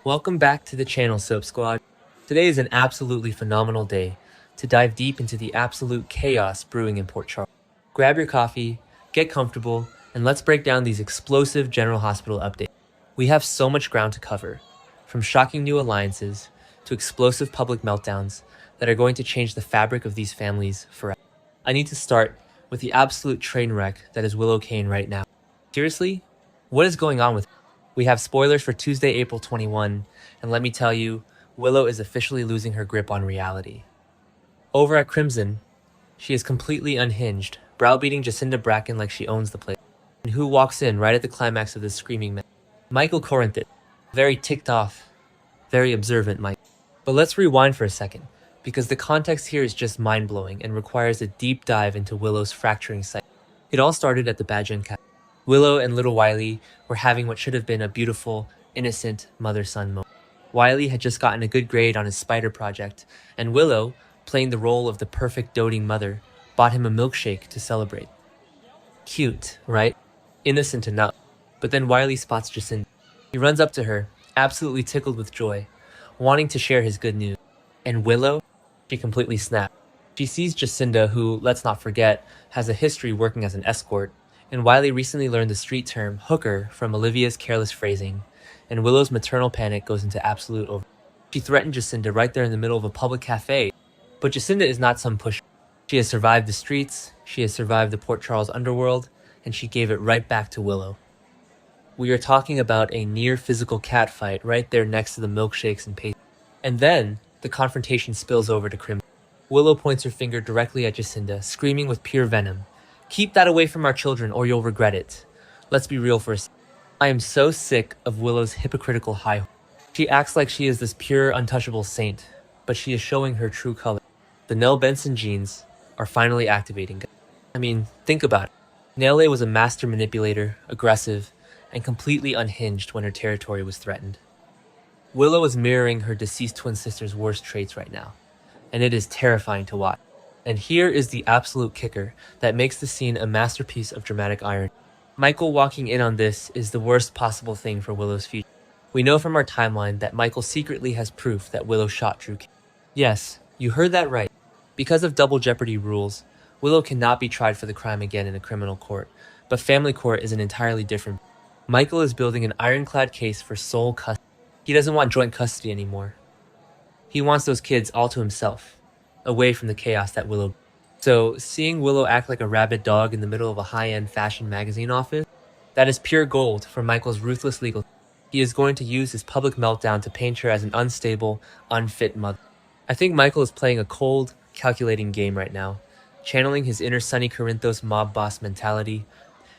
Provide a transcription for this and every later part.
Welcome back to the channel, Soap Squad. Today is an absolutely phenomenal day to dive deep into the absolute chaos brewing in Port Charles. Grab your coffee, get comfortable, and let's break down these explosive General Hospital updates. We have so much ground to cover, from shocking new alliances to explosive public meltdowns that are going to change the fabric of these families forever. I need to start with the absolute train wreck that is Willow Kane right now. Seriously? What is going on with her? We have spoilers for Tuesday, April 21, and let me tell you, Willow is officially losing her grip on reality. Over at Crimson, she is completely unhinged, browbeating Jacinda Bracken like she owns the place. And who walks in right at the climax of this screaming match? Michael Corinthus. Very ticked off, very observant Mike. But let's rewind for a second, because the context here is just mind-blowing and requires a deep dive into Willow's fracturing psyche. It all started at the Badgen Castle. Willow and little Wiley were having what should have been a beautiful, innocent mother-son moment. Wiley had just gotten a good grade on his spider project, and Willow, playing the role of the perfect doting mother, bought him a milkshake to celebrate. Cute, right? Innocent enough. But then Wiley spots Jacinda. He runs up to her, absolutely tickled with joy, wanting to share his good news. And Willow, she completely snapped. She sees Jacinda, who, let's not forget, has a history working as an escort, and Wiley recently learned the street term hooker from Olivia's careless phrasing, and Willow's maternal panic goes into absolute over. She threatened Jacinda right there in the middle of a public cafe, but Jacinda is not some pusher. She has survived the streets, she has survived the Port Charles underworld, and she gave it right back to Willow. We are talking about a near physical catfight right there next to the milkshakes and pastries. And then, the confrontation spills over to Crimson. Willow points her finger directly at Jacinda, screaming with pure venom. Keep that away from our children or you'll regret it. Let's be real for a second. I am so sick of Willow's hypocritical high. She acts like she is this pure, untouchable saint, but she is showing her true color. The Nell Benson genes are finally activating. I mean, think about it. Nelle was a master manipulator, aggressive, and completely unhinged when her territory was threatened. Willow is mirroring her deceased twin sister's worst traits right now, and it is terrifying to watch. And here is the absolute kicker that makes the scene a masterpiece of dramatic irony. Michael walking in on this is the worst possible thing for Willow's future. We know from our timeline that Michael secretly has proof that Willow shot Drew. Yes, you heard that right. Because of double jeopardy rules, Willow cannot be tried for the crime again in a criminal court, but family court is an entirely different. Michael is building an ironclad case for sole custody. He doesn't want joint custody anymore. He wants those kids all to himself, away from the chaos that Willow. So, seeing Willow act like a rabid dog in the middle of a high-end fashion magazine office, that is pure gold for Michael's ruthless legal. He is going to use his public meltdown to paint her as an unstable, unfit mother. I think Michael is playing a cold, calculating game right now, channeling his inner Sonny Corinthos mob boss mentality,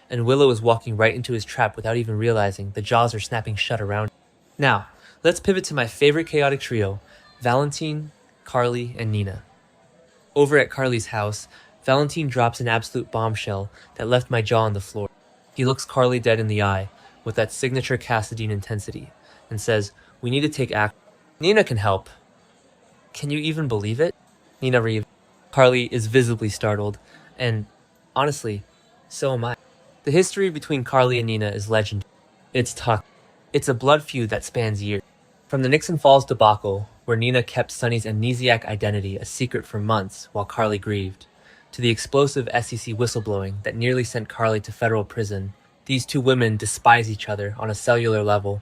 and Willow is walking right into his trap without even realizing the jaws are snapping shut around him. Now, let's pivot to my favorite chaotic trio, Valentine, Carly, and Nina. Over at Carly's house, Valentine drops an absolute bombshell that left my jaw on the floor. He looks Carly dead in the eye, with that signature Cassadine intensity, and says, "We need to take action." Nina can help. Can you even believe it? Nina Reeves. Carly is visibly startled, and honestly, so am I. The history between Carly and Nina is legendary. It's tough. It's a blood feud that spans years. From the Nixon Falls debacle, where Nina kept Sonny's amnesiac identity a secret for months while Carly grieved, to the explosive SEC whistleblowing that nearly sent Carly to federal prison, these two women despise each other on a cellular level.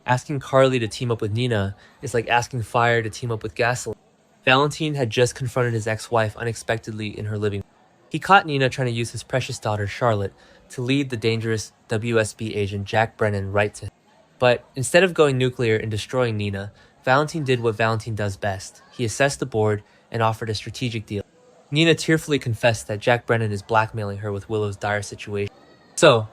Asking Carly to team up with Nina is like asking fire to team up with gasoline. Valentine had just confronted his ex-wife unexpectedly in her living room. He caught Nina trying to use his precious daughter, Charlotte, to lead the dangerous WSB agent Jack Brennan right to him. But instead of going nuclear and destroying Nina, Valentine did what Valentine does best. He assessed the board and offered a strategic deal. Nina tearfully confessed that Jack Brennan is blackmailing her with Willow's dire situation. So,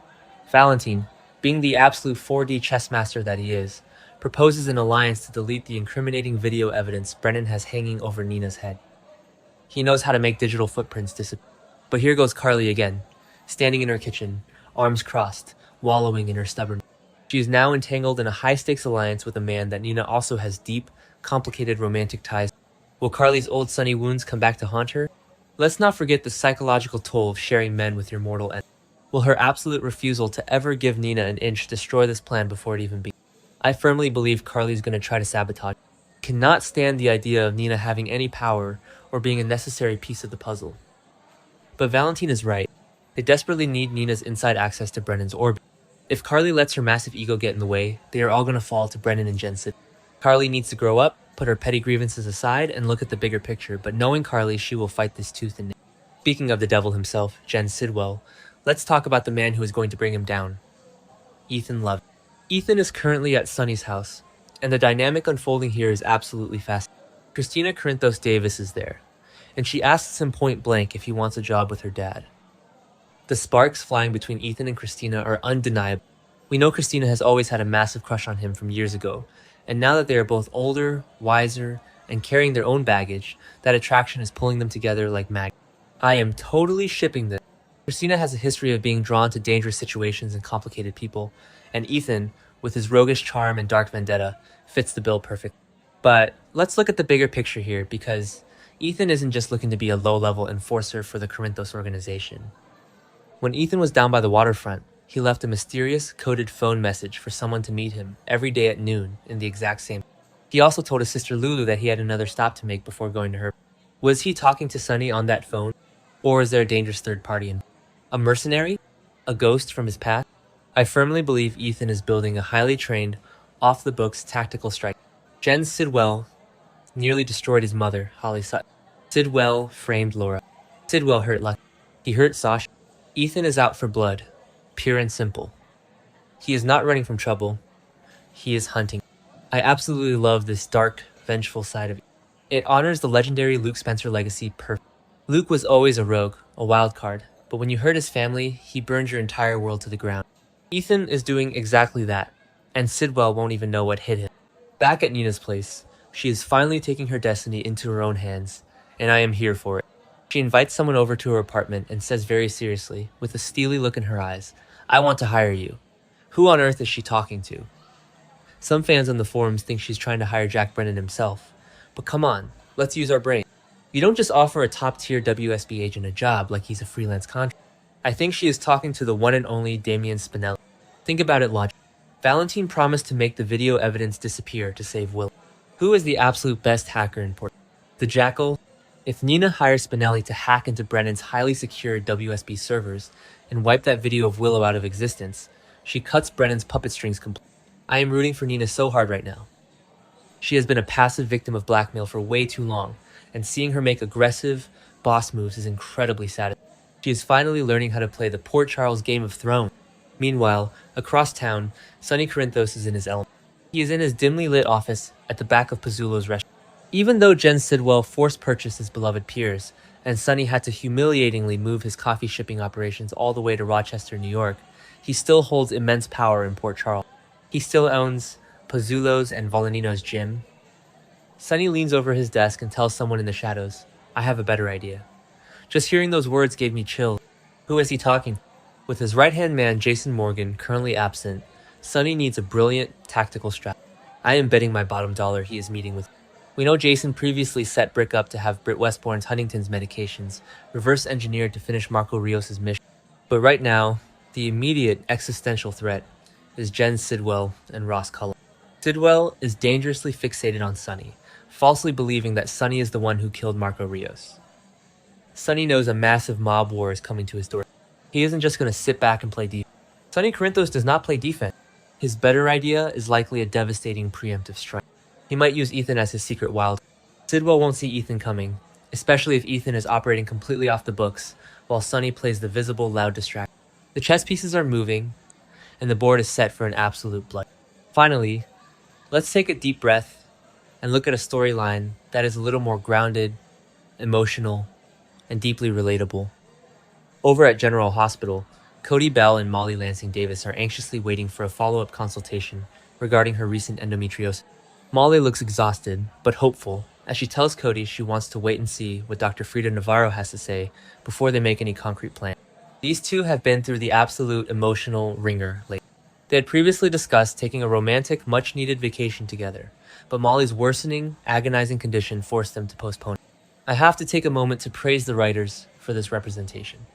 Valentine, being the absolute 4D chess master that he is, proposes an alliance to delete the incriminating video evidence Brennan has hanging over Nina's head. He knows how to make digital footprints disappear. But here goes Carly again, standing in her kitchen, arms crossed, wallowing in her stubbornness. She is now entangled in a high-stakes alliance with a man that Nina also has deep, complicated romantic ties. Will Carly's old Sonny wounds come back to haunt her? Let's not forget the psychological toll of sharing men with your mortal enemy. Will her absolute refusal to ever give Nina an inch destroy this plan before it even begins? I firmly believe Carly's gonna try to sabotage. Cannot stand the idea of Nina having any power or being a necessary piece of the puzzle. But Valentine is right. They desperately need Nina's inside access to Brennan's orbit. If Carly lets her massive ego get in the way, they are all gonna fall to Brennan and Jen Sidwell. Carly needs to grow up, put her petty grievances aside, and look at the bigger picture, but knowing Carly, she will fight this tooth and nail. Speaking of the devil himself, Jen Sidwell, let's talk about the man who is going to bring him down. Ethan Love. Ethan is currently at Sunny's house, and the dynamic unfolding here is absolutely fascinating. Christina Corinthos Davis is there, and she asks him point blank if he wants a job with her dad. The sparks flying between Ethan and Christina are undeniable. We know Christina has always had a massive crush on him from years ago, and now that they are both older, wiser, and carrying their own baggage, that attraction is pulling them together like magnets. I am totally shipping this. Christina has a history of being drawn to dangerous situations and complicated people, and Ethan, with his roguish charm and dark vendetta, fits the bill perfectly. But let's look at the bigger picture here, because Ethan isn't just looking to be a low-level enforcer for the Corinthos organization. When Ethan was down by the waterfront, he left a mysterious, coded phone message for someone to meet him every day at noon in the exact same. He also told his sister Lulu that he had another stop to make before going to her. Was he talking to Sunny on that phone? Or is there a dangerous third party in? A mercenary? A ghost from his past? I firmly believe Ethan is building a highly trained, off-the-books tactical strike. Jen Sidwell nearly destroyed his mother, Holly Sutton. Sidwell framed Laura. Sidwell hurt Lucky. He hurt Sasha. Ethan is out for blood, pure and simple. He is not running from trouble. He is hunting. I absolutely love this dark, vengeful side of it. It honors the legendary Luke Spencer legacy perfectly. Luke was always a rogue, a wild card, but when you hurt his family, he burned your entire world to the ground. Ethan is doing exactly that, and Sidwell won't even know what hit him. Back at Nina's place, she is finally taking her destiny into her own hands, and I am here for it. She invites someone over to her apartment and says very seriously, with a steely look in her eyes, "I want to hire you." Who on earth is she talking to? Some fans on the forums think she's trying to hire Jack Brennan himself. But come on, let's use our brain. You don't just offer a top-tier WSB agent a job like he's a freelance contract. I think she is talking to the one and only Damian Spinelli. Think about it logically. Valentine promised to make the video evidence disappear to save Willow. Who is the absolute best hacker in Portland? The Jackal? If Nina hires Spinelli to hack into Brennan's highly secure WSB servers and wipe that video of Willow out of existence, she cuts Brennan's puppet strings completely. I am rooting for Nina so hard right now. She has been a passive victim of blackmail for way too long, and seeing her make aggressive, boss moves is incredibly satisfying. She is finally learning how to play the Port Charles Game of Thrones. Meanwhile, across town, Sonny Corinthos is in his element. He is in his dimly lit office at the back of Pizzulo's restaurant. Even though Jen Sidwell forced purchased his beloved peers, and Sonny had to humiliatingly move his coffee shipping operations all the way to Rochester, New York, he still holds immense power in Port Charles. He still owns Pizzulo's and Volanino's gym. Sonny leans over his desk and tells someone in the shadows, "I have a better idea." Just hearing those words gave me chills. Who is he talking to? With his right-hand man, Jason Morgan, currently absent, Sonny needs a brilliant, tactical strategy. I am betting my bottom dollar he is meeting with. We know Jason previously set Brick up to have Britt Westbourne's Huntington's medications reverse-engineered to finish Marco Rios' mission. But right now, the immediate existential threat is Jen Sidwell and Ross Cullen. Sidwell is dangerously fixated on Sonny, falsely believing that Sonny is the one who killed Marco Rios. Sonny knows a massive mob war is coming to his door. He isn't just going to sit back and play defense. Sonny Corinthos does not play defense. His better idea is likely a devastating preemptive strike. He might use Ethan as his secret wild. Sidwell won't see Ethan coming, especially if Ethan is operating completely off the books, while Sonny plays the visible, loud distraction. The chess pieces are moving, and the board is set for an absolute blood. Finally, let's take a deep breath and look at a storyline that is a little more grounded, emotional, and deeply relatable. Over at General Hospital, Cody Bell and Molly Lansing Davis are anxiously waiting for a follow-up consultation regarding her recent endometriosis. Molly looks exhausted, but hopeful, as she tells Cody she wants to wait and see what Dr. Frida Navarro has to say before they make any concrete plans. These two have been through the absolute emotional ringer lately. They had previously discussed taking a romantic, much-needed vacation together, but Molly's worsening, agonizing condition forced them to postpone it. I have to take a moment to praise the writers for this representation.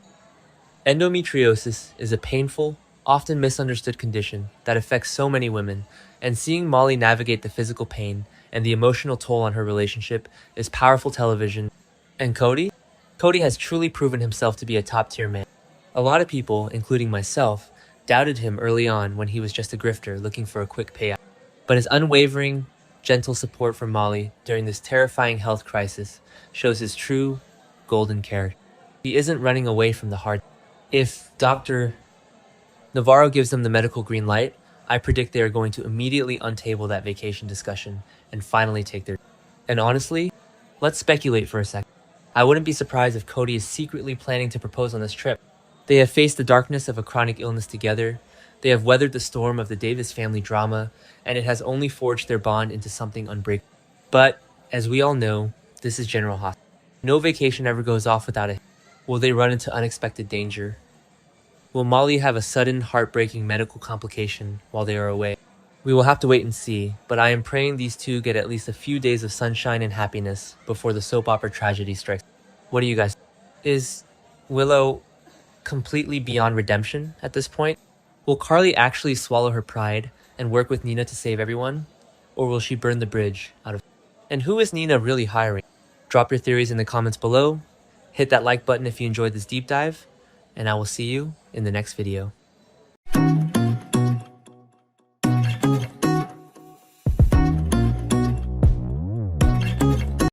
Endometriosis is a painful, often misunderstood condition that affects so many women, and seeing Molly navigate the physical pain and the emotional toll on her relationship is powerful television. And Cody? Cody has truly proven himself to be a top-tier man. A lot of people, including myself, doubted him early on when he was just a grifter looking for a quick payout. But his unwavering, gentle support for Molly during this terrifying health crisis shows his true, golden character. He isn't running away from the hard. If Dr. Navarro gives them the medical green light, I predict they are going to immediately untable that vacation discussion and finally take their. And honestly, let's speculate for a second. I wouldn't be surprised if Cody is secretly planning to propose on this trip. They have faced the darkness of a chronic illness together, they have weathered the storm of the Davis family drama, and it has only forged their bond into something unbreakable. But, as we all know, this is General Hospital. No vacation ever goes off without a hit. Will they run into unexpected danger? Will Molly have a sudden, heartbreaking medical complication while they are away? We will have to wait and see, but I am praying these two get at least a few days of sunshine and happiness before the soap opera tragedy strikes. What do you guys think? Is Willow completely beyond redemption at this point? Will Carly actually swallow her pride and work with Nina to save everyone? Or will she burn the bridge out of... And who is Nina really hiring? Drop your theories in the comments below, hit that like button if you enjoyed this deep dive, and I will see you in the next video.